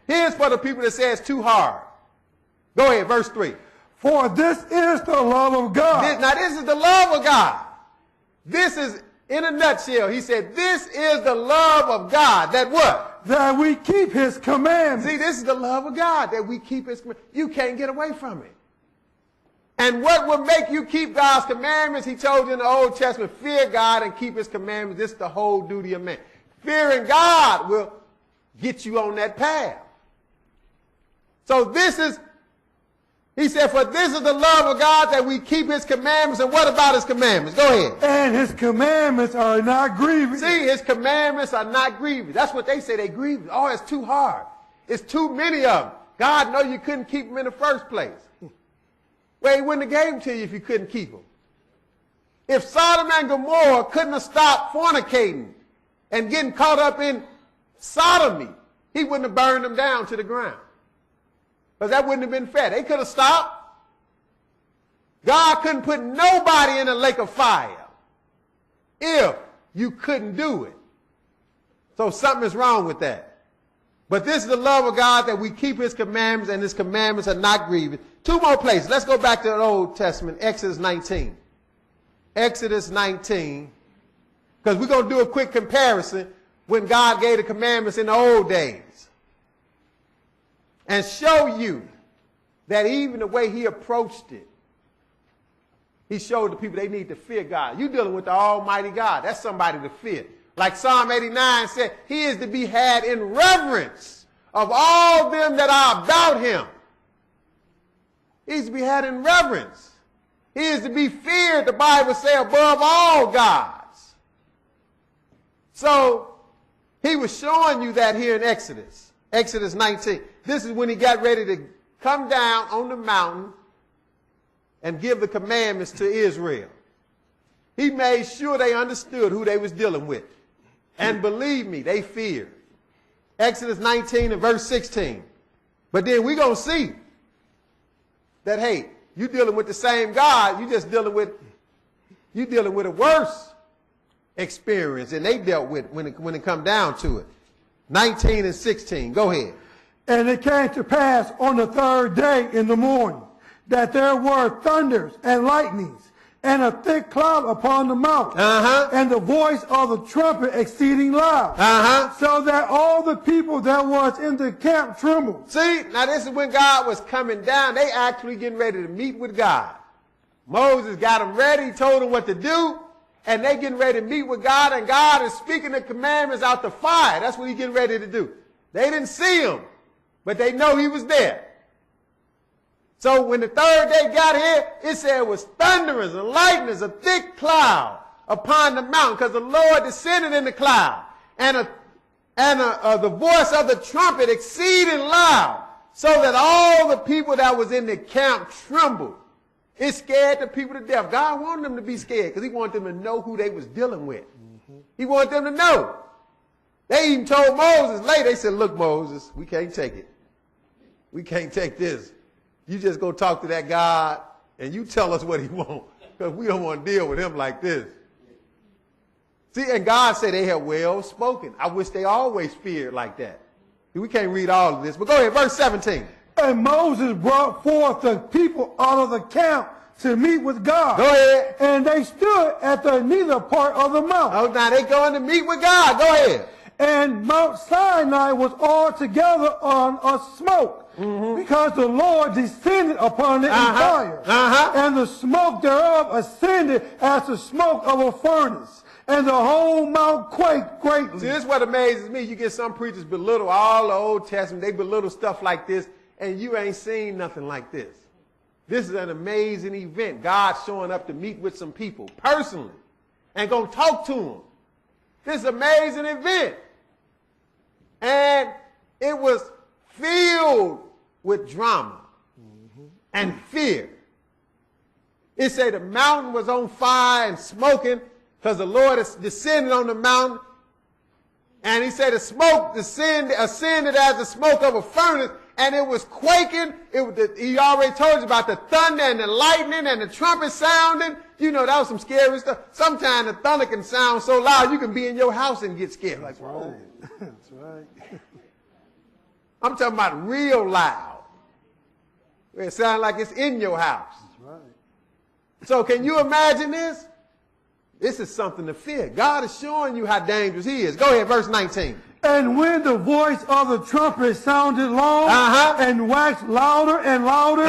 Here's for the people that say it's too hard. Go ahead, verse 3. For this is the love of God. Now this is the love of God. This is, in a nutshell, he said, this is the love of God. That what? That we keep his commandments. See, this is the love of God, that we keep his commandments. You can't get away from it. And what will make you keep God's commandments? He told you in the Old Testament, fear God and keep his commandments. This is the whole duty of man. Fearing God will get you on that path. So this is, he said, for this is the love of God, that we keep his commandments. And what about his commandments? Go ahead. And his commandments are not grievous. See, his commandments are not grievous. That's what they say, they grievous. Oh, it's too hard. It's too many of them. God know you couldn't keep them in the first place. Well, he wouldn't have gave them to you if you couldn't keep them. If Sodom and Gomorrah couldn't have stopped fornicating and getting caught up in sodomy, he wouldn't have burned them down to the ground. Because that wouldn't have been fair. They could have stopped. God couldn't put nobody in a lake of fire if you couldn't do it. So something is wrong with that. But this is the love of God, that we keep his commandments, and his commandments are not grievous. Two more places. Let's go back to the Old Testament, Exodus 19. Exodus 19. Because we're going to do a quick comparison when God gave the commandments in the old days. And show you that even the way he approached it, he showed the people they need to fear God. You're dealing with the Almighty God. That's somebody to fear. Like Psalm 89 said, he is to be had in reverence of all them that are about him. He's to be had in reverence. He is to be feared, the Bible says, above all gods. So he was showing you that here in Exodus. Exodus 19. This is when he got ready to come down on the mountain and give the commandments to Israel. He made sure they understood who they was dealing with. And believe me, they feared. Exodus 19 and verse 16. But then we're going to see that, hey, you're dealing with the same God. You're just dealing with a worse experience than they dealt with when it come down to it. 19 and 16. Go ahead. And it came to pass on the third day in the morning that there were thunders and lightnings and a thick cloud upon the mountain, and the voice of the trumpet exceeding loud, so that all the people that was in the camp trembled. See, now this is when God was coming down. They actually getting ready to meet with God. Moses got them ready, he told them what to do, and they getting ready to meet with God, and God is speaking the commandments out the fire. That's what he's getting ready to do. They didn't see him, but they know he was there. So when the third day got here, it said it was thunderings and lightnings, a thick cloud upon the mountain, because the Lord descended in the cloud, and the voice of the trumpet exceeding loud, so that all the people that was in the camp trembled. It scared the people to death. God wanted them to be scared because he wanted them to know who they was dealing with. He wanted them to know. They even told Moses later, they said, look, Moses, we can't take it. We can't take this. You just go talk to that God and you tell us what he wants, because we don't want to deal with him like this. See, and God said they had well spoken. I wish they always feared like that. We can't read all of this, but go ahead, verse 17. And Moses brought forth the people out of the camp to meet with God. Go ahead. And they stood at the neither part of the mountain. Oh, now they going to meet with God. Go ahead. And Mount Sinai was altogether on a smoke, because the Lord descended upon it in fire. And the smoke thereof ascended as the smoke of a furnace. And the whole mount quaked greatly. See, this is what amazes me. You get some preachers belittle all the Old Testament. They belittle stuff like this, and you ain't seen nothing like this. This is an amazing event. God showing up to meet with some people personally and going to talk to them. This is an amazing event. And it was filled with drama and fear. It said the mountain was on fire and smoking because the Lord is descending on the mountain. And he said the smoke ascended as the smoke of a furnace, and it was quaking. He already told you about the thunder and the lightning and the trumpet sounding. You know, that was some scary stuff. Sometimes the thunder can sound so loud you can be in your house and get scared. Like, whoa. That's right. I'm talking about real loud. It sounds like it's in your house. That's right. So can you imagine this? This is something to fear. God is showing you how dangerous he is. Go ahead, verse 19. And when the voice of the trumpet sounded long and waxed louder and louder,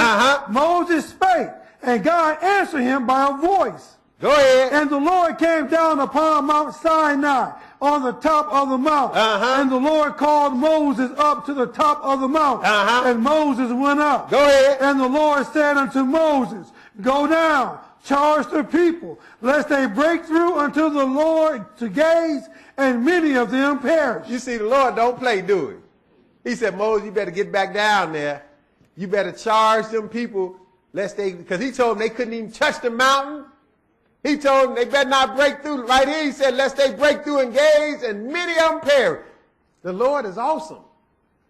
Moses spake, and God answered him by a voice. Go ahead. And the Lord came down upon Mount Sinai on the top of the mount. And the Lord called Moses up to the top of the mount. And Moses went up. Go ahead. And the Lord said unto Moses, Go down, charge the people, lest they break through unto the Lord to gaze, and many of them perish. You see, the Lord don't play, do it. He said, Moses, you better get back down there. You better charge them people, lest they, because he told them they couldn't even touch the mountain. He told them they better not break through. Right here, he said, lest they break through and gaze, and many of them perish. The Lord is awesome.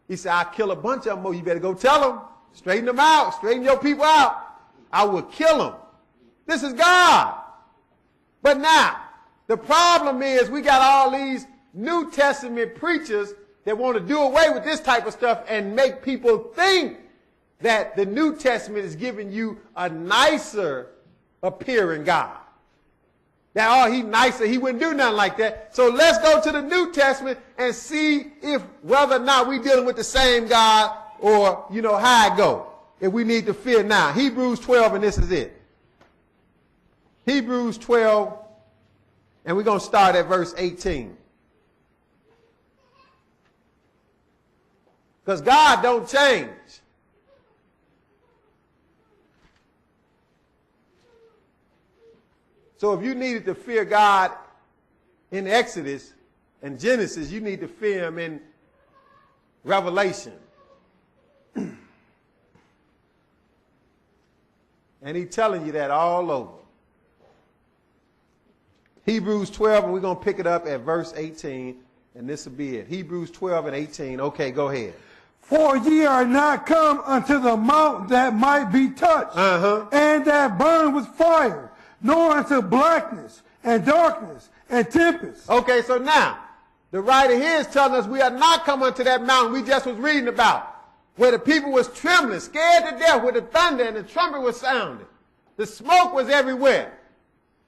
He said, I'll kill a bunch of them. Oh, you better go tell them. Straighten them out. Straighten your people out. I will kill them. This is God. But now, the problem is we got all these New Testament preachers that want to do away with this type of stuff and make people think that the New Testament is giving you a nicer appearing God. That, oh, he's nicer, he wouldn't do nothing like that. So let's go to the New Testament and see if whether or not we're dealing with the same God or, you know, how it go. If we need to fear now. Hebrews 12, and this is it. Hebrews 12, and we're going to start at verse 18. Because God don't change. So if you needed to fear God in Exodus and Genesis, you need to fear him in Revelation. And he's telling you that all over. Hebrews 12, and we're going to pick it up at verse 18, and this will be it. Hebrews 12 and 18. Okay, go ahead. For ye are not come unto the mount that might be touched, and that burn with fire, nor unto blackness and darkness and tempest. Okay, so now, the writer here is telling us we are not come unto that mountain we just was reading about, where the people was trembling, scared to death, with the thunder and the trumpet was sounding. The smoke was everywhere.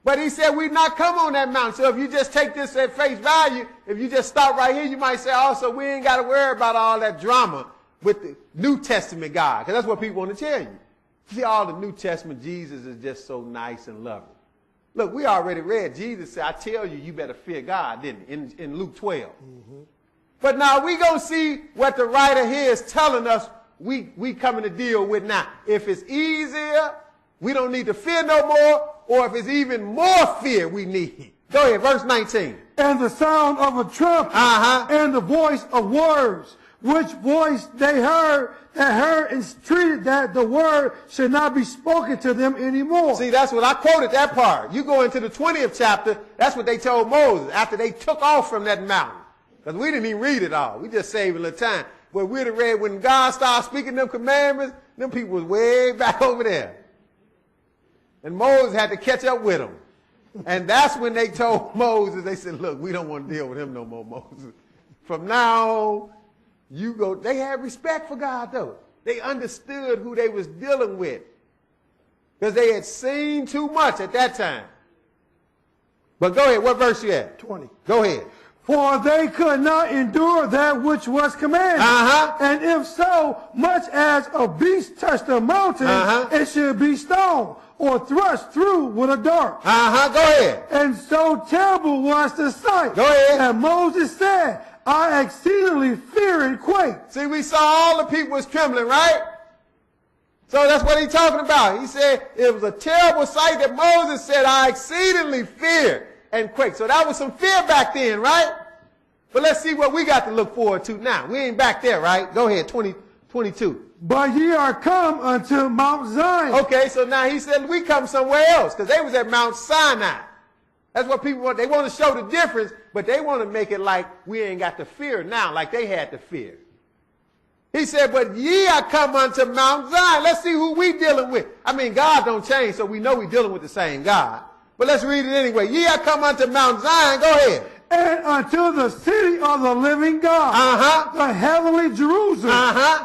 But he said we not come on that mountain. So if you just take this at face value, if you just stop right here, you might say, oh, so we ain't got to worry about all that drama with the New Testament God. Because that's what people want to tell you. See, all the New Testament, Jesus is just so nice and loving. Look, we already read, Jesus said, I tell you, you better fear God, didn't he, in Luke 12. But now we going to see what the writer here is telling us we coming to deal with now. If it's easier, we don't need to fear no more, or if it's even more fear we need. Go ahead, verse 19. And the sound of a trumpet, and the voice of words, which voice they heard, entreated that the word should not be spoken to them anymore. See, that's what I quoted that part. You go into the 20th chapter, that's what they told Moses after they took off from that mountain. Because we didn't even read it all. We just saved a little time. But we'd have read when God started speaking them commandments, them people was way back over there. And Moses had to catch up with them. And that's when they told Moses, they said, look, we don't want to deal with him no more, Moses. From now on, you go. They had respect for God, though. They understood who they was dealing with. Because they had seen too much at that time. But go ahead. What verse you at? 20. Go ahead. For they could not endure that which was commanded. And if so much as a beast touched a mountain, it should be stoned or thrust through with a dart. Go ahead. And so terrible was the sight. Go ahead. And Moses said, I exceedingly fear and quake. See, we saw all the people was trembling, right? So that's what he's talking about. He said it was a terrible sight that Moses said, I exceedingly fear and quake. So that was some fear back then, right? But let's see what we got to look forward to now. We ain't back there, right? Go ahead, 22. But ye are come unto Mount Zion. Okay, so now he said we come somewhere else because they was at Mount Sinai. That's what people want. They want to show the difference, but they want to make it like we ain't got to fear now, like they had to fear. He said, but ye are come unto Mount Zion. Let's see who we dealing with. I mean, God don't change, so we know we dealing with the same God. But let's read it anyway. Ye are come unto Mount Zion. Go ahead. And unto the city of the living God, the heavenly Jerusalem,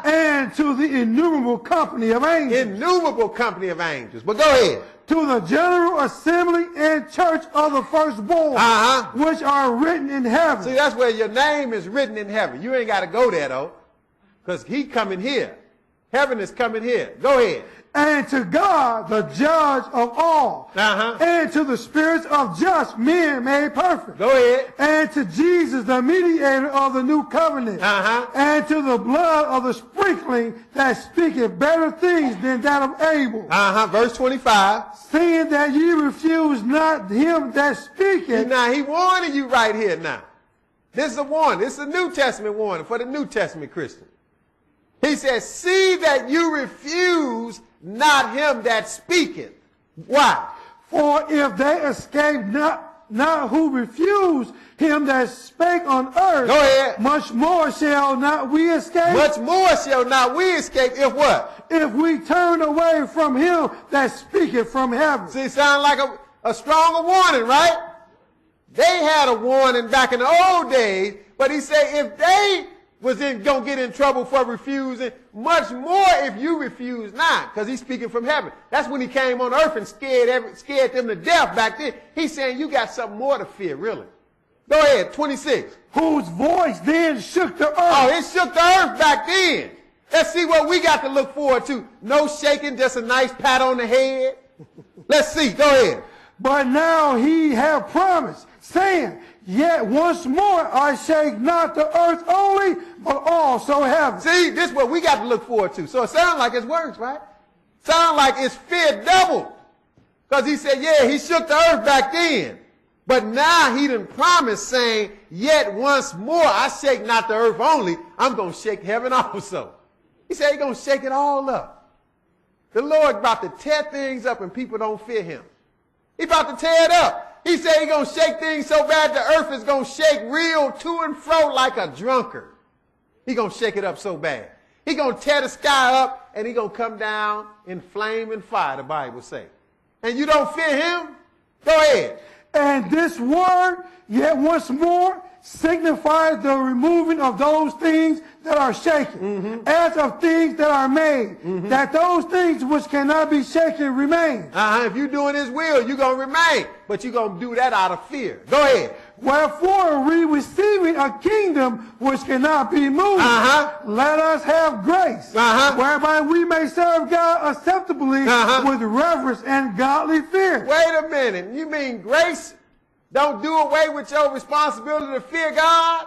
and to the innumerable company of angels. Innumerable company of angels. But go ahead. To the general assembly and church of the firstborn, which are written in heaven. See, that's where your name is written in heaven. You ain't got to go there, though, because he coming here. Heaven is coming here. Go ahead. And to God, the judge of all, and to the spirits of just men made perfect. Go ahead. And to Jesus, the mediator of the new covenant, and to the blood of the sprinkling that speaketh better things than that of Abel. Verse 25. Seeing that ye refuse not him that speaketh. Now, he warning you right here now. This is a warning. This is a New Testament warning for the New Testament Christian. He says, see that you refuse not him that speaketh. Why? For if they escape not who refuse him that spake on earth, go ahead, much more shall not we escape. Much more shall not we escape if what? If we turn away from him that speaketh from heaven. See, sound like a stronger warning, right? They had a warning back in the old days, but he said if they was going to get in trouble for refusing, much more if you refuse not, because he's speaking from heaven. That's when he came on earth and scared them to death back then. He's saying you got something more to fear, really. Go ahead, 26. Whose voice then shook the earth. Oh, it shook the earth back then. Let's see what we got to look forward to. No shaking, just a nice pat on the head. Let's see, go ahead. But now he hath promised, saying, yet once more I shake not the earth only, but also heaven. See, this is what we got to look forward to. So it sounds like it's worse, right? Sounds like it's fear doubled. Because he said, yeah, he shook the earth back then. But now he done promised, saying, yet once more I shake not the earth only, I'm going to shake heaven also. He said he's going to shake it all up. The Lord about to tear things up and people don't fear him. He's about to tear it up. He said he's going to shake things so bad the earth is going to shake real to and fro like a drunkard. He's going to shake it up so bad. He's going to tear the sky up and he's going to come down in flame and fire, the Bible says. And you don't fear him? Go ahead. And this word, yet once more, signifies the removing of those things that are shaken, as of things that are made, that those things which cannot be shaken remain. If you're doing his will, you're going to remain, but you're going to do that out of fear. Go ahead. Wherefore, we receiving a kingdom which cannot be moved, let us have grace, whereby we may serve God acceptably with reverence and godly fear. Wait a minute. You mean grace don't do away with your responsibility to fear God?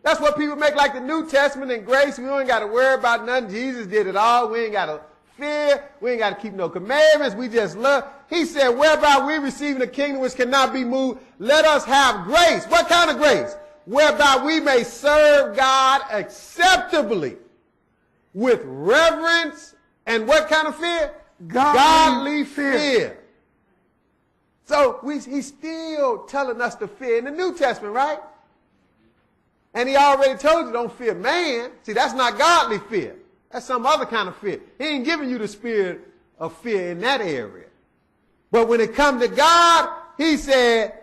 That's what people make like the New Testament and grace. We don't got to worry about nothing. Jesus did it all. We ain't got to fear. We ain't got to keep no commandments. We just love. He said, whereby we receiving a kingdom which cannot be moved, let us have grace. What kind of grace? Whereby we may serve God acceptably with reverence and what kind of fear? Godly fear. So he's still telling us to fear in the New Testament, right? And he already told you don't fear man. See, that's not godly fear. That's some other kind of fear. He ain't giving you the spirit of fear in that area. But when it comes to God, he said,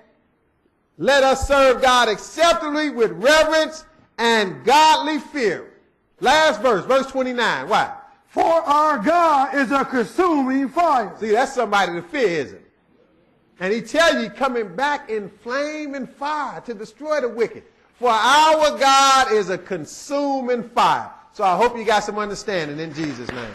let us serve God acceptably with reverence and godly fear. Last verse, verse 29. Why? For our God is a consuming fire. See, that's somebody to fear, isn't it? And he tell you coming back in flame and fire to destroy the wicked. For our God is a consuming fire. So I hope you got some understanding in Jesus' name.